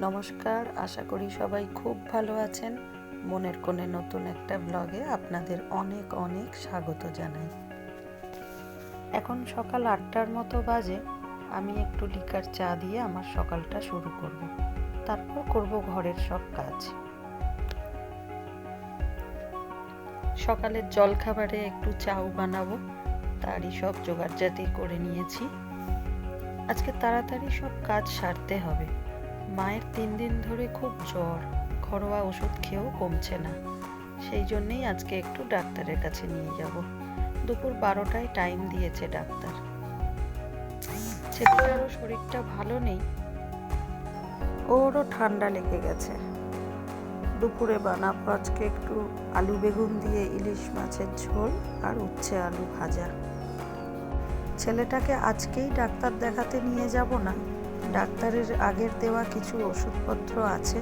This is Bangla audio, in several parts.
নমস্কার, আশা করি সবাই খুব ভালো আছেন। মনের কোণে নতুন একটা ব্লগে আপনাদের অনেক অনেক স্বাগত জানাই। এখন সকাল 8টার মতো বাজে। আমি একটু লিকার চা দিয়ে আমার সকালটা শুরু করব, তারপর করব ঘরের সব কাজ। সকালের জলখাবারে একটু চাউ বানাবো, তারই সব জোগাড়জাতি করে নিয়েছি। আজকে তাড়াতাড়ি সব কাজ সারতে হবে। মায়ের 3 দিন ধরে খুব জ্বর, ঘরোয়া ওষুধ খেয়েও কমছে না। সেই জন্যেই আজকে একটু ডাক্তারের কাছে নিয়ে যাব। দুপুর 12টায় টাইম দিয়েছে ডাক্তার। ছেলেটারও শরীরটা ভালো নেই, ওরও ঠান্ডা লেগে গেছে। দুপুরে বানাবো আজকে একটু আলু বেগুন দিয়ে ইলিশ মাছের ঝোল আর উচ্ছে আলু ভাজা। ছেলেটাকে আজকেই ডাক্তার দেখাতে নিয়ে যাব না, ডাক্তারের আগের দেওয়া কিছু ওষুধপত্র আছে,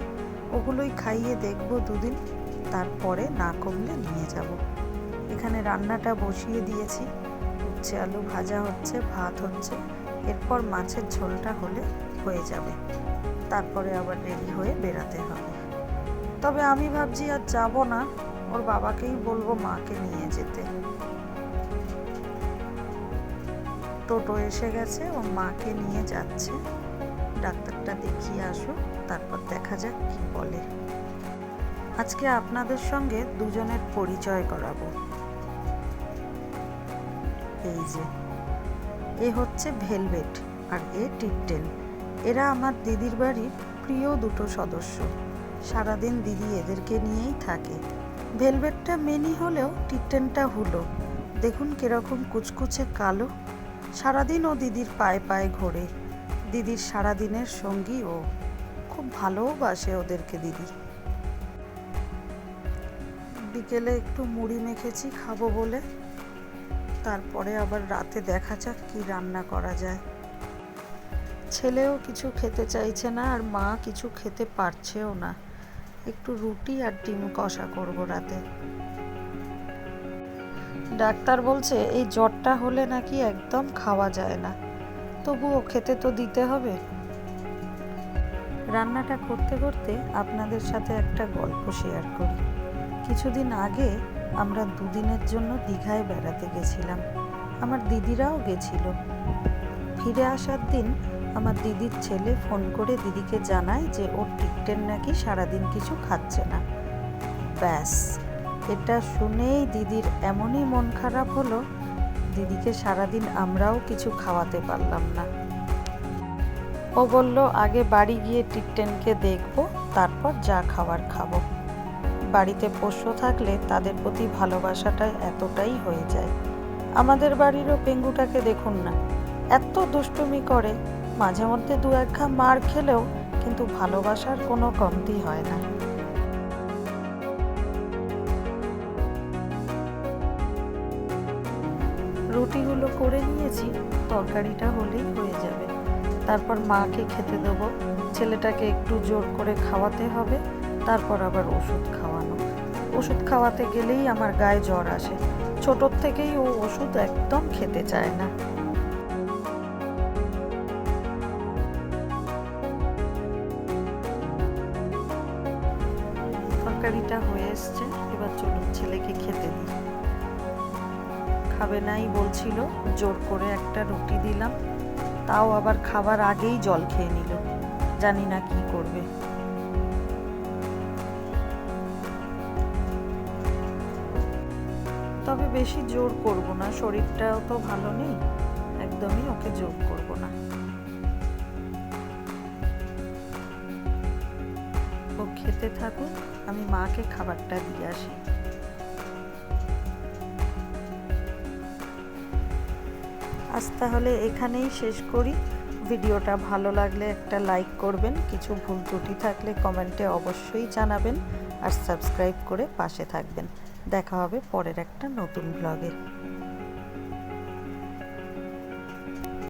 ওগুলোই খাইয়ে দেখব 2 দিন, তারপরে না কমলে নিয়ে যাব। এখানে রান্নাটা বসিয়ে দিয়েছি, উচ্ছে আলু ভাজা হচ্ছে, ভাত হচ্ছে, এরপর মাছের ঝোলটা হলে হয়ে যাবে। তারপরে আবার রেডি হয়ে বেরাতে হবে। তবে আমি ভাবছি আর যাব না, ওর বাবাকেই বলবো মাকে নিয়ে যেতে। টোটো এসে গেছে, ও মাকে নিয়ে যাচ্ছে। ডাক্তারটা দেখিয়ে আসুক, তারপর দেখা যাক কি বলে। আজকে আপনাদের সঙ্গে দুজনের পরিচয় করাবো। এই যে, এ হচ্ছে ভেলভেট আর এ টিটেন। এরা আমার দিদির বাড়ির প্রিয় দুটো সদস্য। সারাদিন দিদি এদেরকে নিয়েই থাকে। ভেলভেটটা মেনি হলেও টিটেনটা হুলো। দেখুন কিরকম কুচকুচে কালো। সারাদিন ও দিদির পায়ে পায়ে ঘোরে। দিদির সারাদিনের সঙ্গী ও। খুব ভালোবাসে ওদেরকে দিদি। বিকেলে একটু মুড়ি মেখেছি খাবো বলে, তারপরে আবার রাতে দেখা যাক কি রান্না করা যায়। ছেলেও কিছু খেতে চাইছে না, আর মা কিছু খেতে পারছেও না। একটু রুটি আর ডিম কষা করবো রাতে। ডাক্তার বলছে এই জ্বরটা হলে নাকি একদম খাওয়া যায় না, তবুও খেতে তো দিতে হবে। রান্নাটা করতে করতে আপনাদের সাথে একটা গল্প শেয়ার করি। কিছুদিন আগে আমরা 2 দিনের জন্য দীঘায় বেড়াতে গেছিলাম। আমার দিদিরাও গেছিল। ফিরে আসার দিন আমার দিদির ছেলে ফোন করে দিদিকে জানায় যে ওর টিকটেন নাকি সারাদিন কিছু খাচ্ছে না। ব্যাস, এটা শুনেই দিদির এমনই মন খারাপ হলো, দিদিকে সারাদিন আমরাও কিছু খাওয়াতে পারলাম না। ও বলল আগে বাড়ি গিয়ে টিকটেনকে দেখবো, তারপর যা খাবার খাবো। বাড়িতে পোষ্য থাকলে তাদের প্রতি ভালোবাসাটা এতটাই হয়ে যায়। আমাদের বাড়িরও পেঙ্গুটাকে দেখুন না, এত দুষ্টুমি করে। মাঝে মধ্যে 2-1 ঘা মার খেলেও কিন্তু ভালোবাসার কোনো কমতি হয় না। রুটিগুলো করে নিয়েছি, তরকারিটা হলেই হয়ে যাবে। তারপর মাকে খেতে দেবো, ছেলেটাকে একটু জোর করে খাওয়াতে হবে, তারপর আবার ওষুধ খাওয়ানো। ওষুধ খাওয়াতে গেলেই আমার গায়ে জ্বর আসে। ছোটোর থেকেই ও ওষুধ একদম খেতে চায় না। তরকারিটা হয়ে এসছে, এবার চলুন ছেলেকে খেতে দিই। খাবে নাই বলছিল, জোর করে একটা রুটি দিলাম, তাও আবার খাবার আগেই জল খেয়ে নিল। জানি না কি করবে। তবে বেশি জোর করব না, শরীরটাও তো ভালো নেই, একদমই ওকে জোর করব না। ও খেতে থাকুক, আমি মাকে খাবারটা দিয়ে আসি। আজ তাহলে এখানেই শেষ করি। ভিডিওটা ভালো লাগলে একটা লাইক করবেন, কিছু ভুল ত্রুটি থাকলে কমেন্টে অবশ্যই জানাবেন, আর সাবস্ক্রাইব করে পাশে থাকবেন। দেখা হবে পরের একটা নতুন ব্লগে।